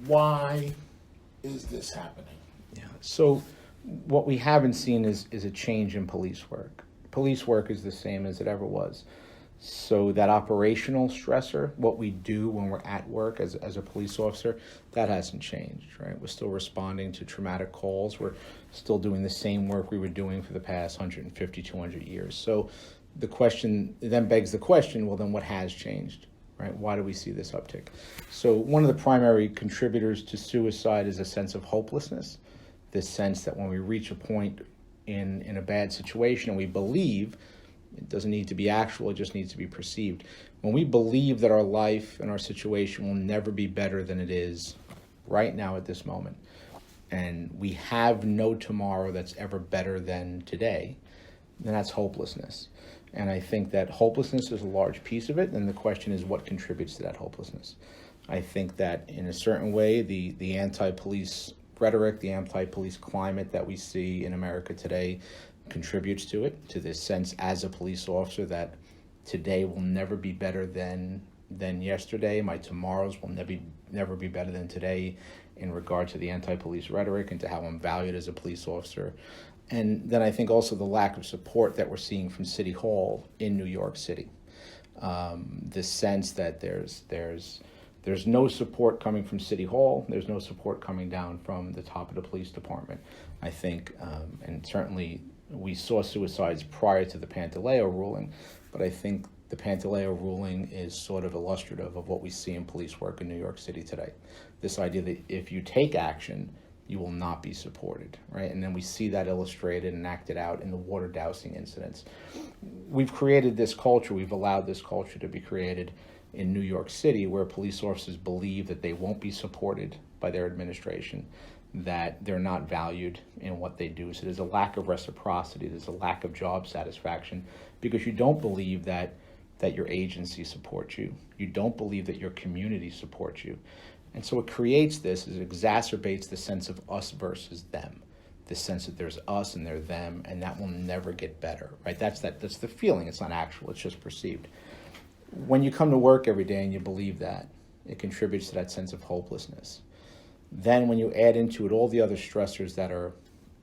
Why is this happening? Yeah. So what we haven't seen is a change in police work. Police work is the same as it ever was. So that operational stressor, what we do when we're at work as a police officer, that hasn't changed, right? We're still responding to traumatic calls. We're still doing the same work we were doing for the past 150, 200 years. So the question then begs the question, well, then what has changed, right? Why do we see this uptick? So one of the primary contributors to suicide is a sense of hopelessness, this sense that when we reach a point in a bad situation and we believe, it doesn't need to be actual, it just needs to be perceived. When we believe that our life and our situation will never be better than it is right now at this moment, and we have no tomorrow that's ever better than today, then that's hopelessness. And I think that hopelessness is a large piece of it, and the question is what contributes to that hopelessness. I think that in a certain way, the anti-police rhetoric, the anti-police climate that we see in America today contributes to it, to this sense as a police officer that today will never be better than yesterday. My tomorrows will never be better than today in regard to the anti-police rhetoric and to how I'm valued as a police officer. And then I think also the lack of support that we're seeing from City Hall in New York City. This sense that there's no support coming from City Hall, there's no support coming down from the top of the police department. I think, and certainly we saw suicides prior to the Pantaleo ruling, but I think the Pantaleo ruling is sort of illustrative of what we see in police work in New York City today. This idea that if you take action, you will not be supported, right? And then we see that illustrated and acted out in the water dousing incidents. We've created this culture, we've allowed this culture to be created in New York City where police officers believe that they won't be supported by their administration, that they're not valued in what they do. So there's a lack of reciprocity, there's a lack of job satisfaction because you don't believe that your agency supports you. You don't believe that your community supports you. And so it creates this, it exacerbates the sense of us versus them, the sense that there's us and they're them, and that will never get better, right? That's the feeling. It's not actual, it's just perceived. When you come to work every day and you believe that, it contributes to that sense of hopelessness. Then when you add into it all the other stressors that are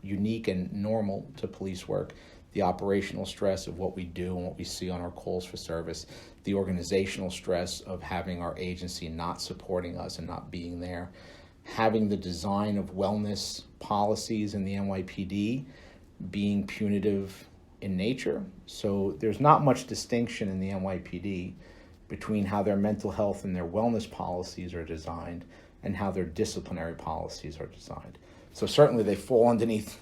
unique and normal to police work, the operational stress of what we do and what we see on our calls for service, the organizational stress of having our agency not supporting us and not being there, having the design of wellness policies in the NYPD being punitive in nature. So there's not much distinction in the NYPD between how their mental health and their wellness policies are designed and how their disciplinary policies are designed. So certainly they fall underneath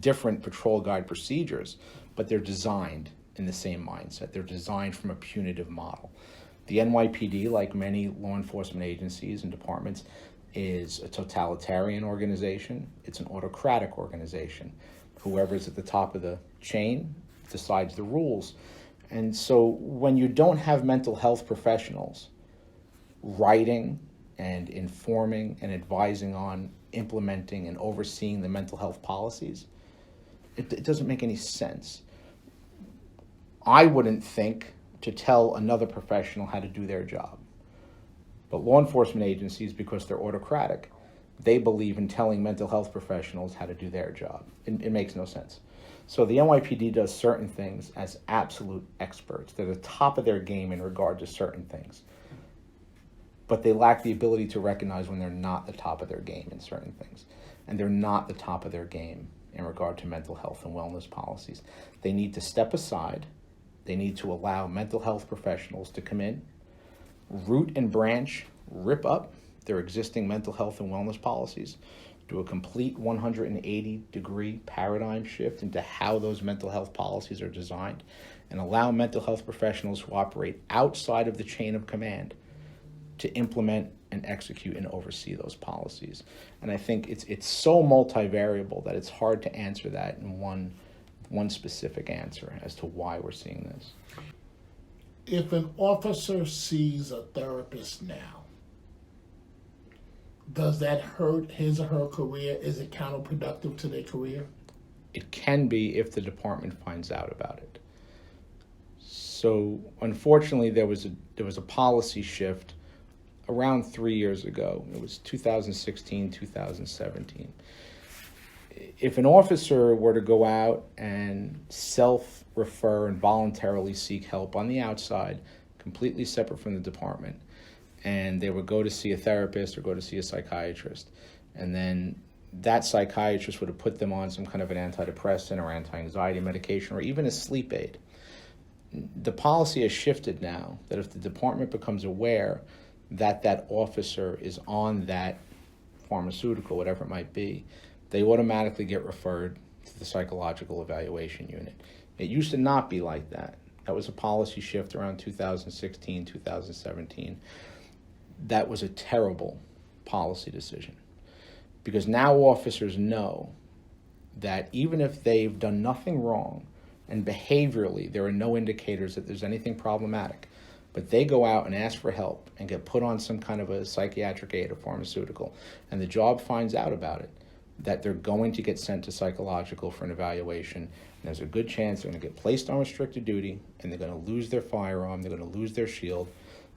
different patrol guide procedures, but they're designed in the same mindset. They're designed from a punitive model. The NYPD, like many law enforcement agencies and departments, is a totalitarian organization. It's an autocratic organization. Whoever's at the top of the chain decides the rules. And so when you don't have mental health professionals writing and informing and advising on implementing and overseeing the mental health policies, it doesn't make any sense. I wouldn't think to tell another professional how to do their job. But law enforcement agencies, because they're autocratic, they believe in telling mental health professionals how to do their job. It makes no sense. So the NYPD does certain things as absolute experts. They're the top of their game in regard to certain things. But they lack the ability to recognize when they're not the top of their game in certain things. And they're not the top of their game in regard to mental health and wellness policies. They need to step aside. They need to allow mental health professionals to come in, root and branch, rip up their existing mental health and wellness policies, do a complete 180-degree paradigm shift into how those mental health policies are designed, and allow mental health professionals who operate outside of the chain of command to implement and execute and oversee those policies. And I think it's so multivariable that it's hard to answer that in one specific answer as to why we're seeing this. If an officer sees a therapist now, does that hurt his or her career? Is it counterproductive to their career? It can be if the department finds out about it. So unfortunately, there was a policy shift around 3 years ago. It was 2016, 2017. If an officer were to go out and self-refer and voluntarily seek help on the outside, completely separate from the department, and they would go to see a therapist or go to see a psychiatrist, and then that psychiatrist would have put them on some kind of an antidepressant or anti-anxiety medication or even a sleep aid. The policy has shifted now that if the department becomes aware that that officer is on that pharmaceutical, whatever it might be, they automatically get referred to the psychological evaluation unit. It used to not be like that. That was a policy shift around 2016, 2017. That was a terrible policy decision, because now officers know that even if they've done nothing wrong and behaviorally there are no indicators that there's anything problematic, but they go out and ask for help and get put on some kind of a psychiatric aid or pharmaceutical, and the job finds out about it, that they're going to get sent to psychological for an evaluation, and there's a good chance they're going to get placed on restricted duty, and they're going to lose their firearm, they're going to lose their shield.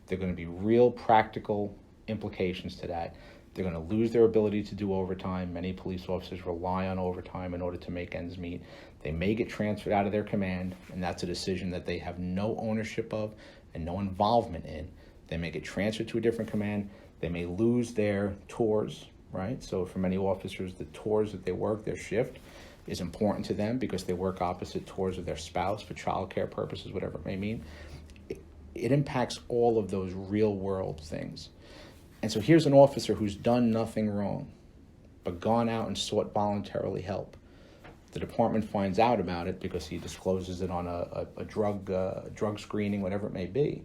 There are going to be real practical implications to that. They're going to lose their ability to do overtime. Many police officers rely on overtime in order to make ends meet. They may get transferred out of their command, and that's a decision that they have no ownership of and no involvement in. They may get transferred to a different command. They may lose their tours, right? So for many officers, the tours that they work, their shift, is important to them because they work opposite tours of their spouse for childcare purposes, whatever it may mean. It impacts all of those real world things. And so here's an officer who's done nothing wrong, but gone out and sought voluntarily help. The department finds out about it because he discloses it on a drug screening, whatever it may be.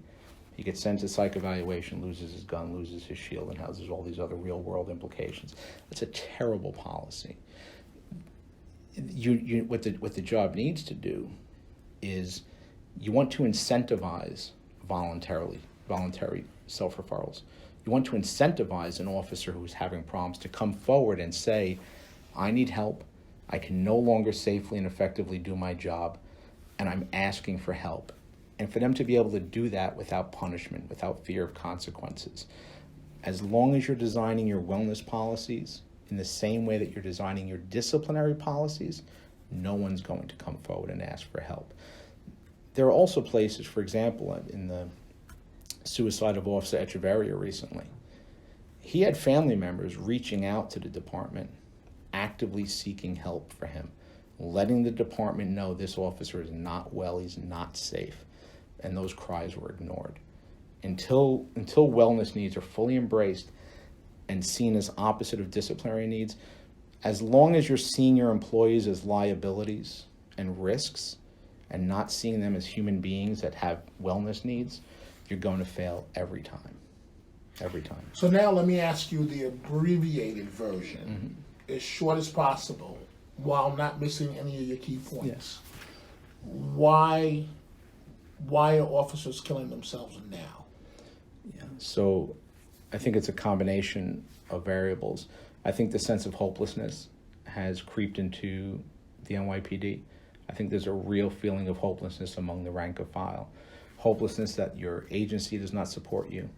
He gets sent to psych evaluation, loses his gun, loses his shield, and has all these other real world implications. That's a terrible policy. What the job needs to do is you want to incentivize voluntary self-referrals. You want to incentivize an officer who's having problems to come forward and say, I need help, I can no longer safely and effectively do my job, and I'm asking for help. And for them to be able to do that without punishment, without fear of consequences. As long as you're designing your wellness policies in the same way that you're designing your disciplinary policies, no one's going to come forward and ask for help. There are also places, for example, in the suicide of Officer Echeverria recently, he had family members reaching out to the department, actively seeking help for him, letting the department know this officer is not well, he's not safe, and those cries were ignored. Until wellness needs are fully embraced and seen as opposite of disciplinary needs, as long as you're seeing your employees as liabilities and risks and not seeing them as human beings that have wellness needs, you're going to fail every time. Every time. So now let me ask you the abbreviated version, as short as possible, while not missing any of your key points. Yes. Why are officers killing themselves now? Yeah. So I think it's a combination of variables. I think the sense of hopelessness has creeped into the NYPD. I think there's a real feeling of hopelessness among the rank and file. Hopelessness that your agency does not support you.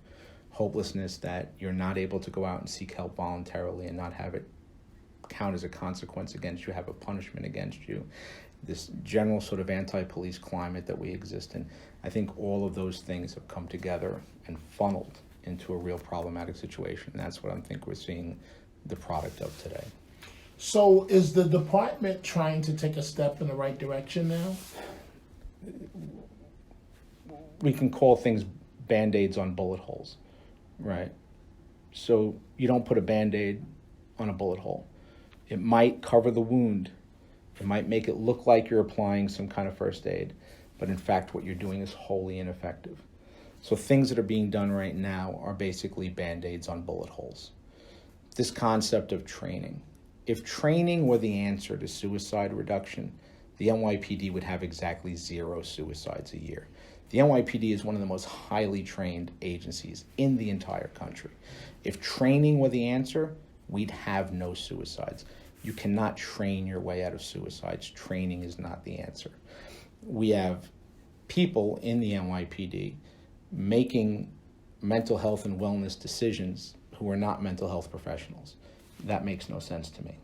Hopelessness that you're not able to go out and seek help voluntarily and not have it count as a consequence against you, have a punishment against you. This general sort of anti-police climate that we exist in. I think all of those things have come together and funneled into a real problematic situation. And that's what I think we're seeing the product of today. So is the department trying to take a step in the right direction now? We can call things Band-Aids on bullet holes, right? So you don't put a Band-Aid on a bullet hole. It might cover the wound. It might make it look like you're applying some kind of first aid, but in fact what you're doing is wholly ineffective. So things that are being done right now are basically Band-Aids on bullet holes. This concept of training. If training were the answer to suicide reduction, the NYPD would have exactly 0 suicides a year. The NYPD is one of the most highly trained agencies in the entire country. If training were the answer, we'd have no suicides. You cannot train your way out of suicides. Training is not the answer. We have people in the NYPD making mental health and wellness decisions who are not mental health professionals. That makes no sense to me.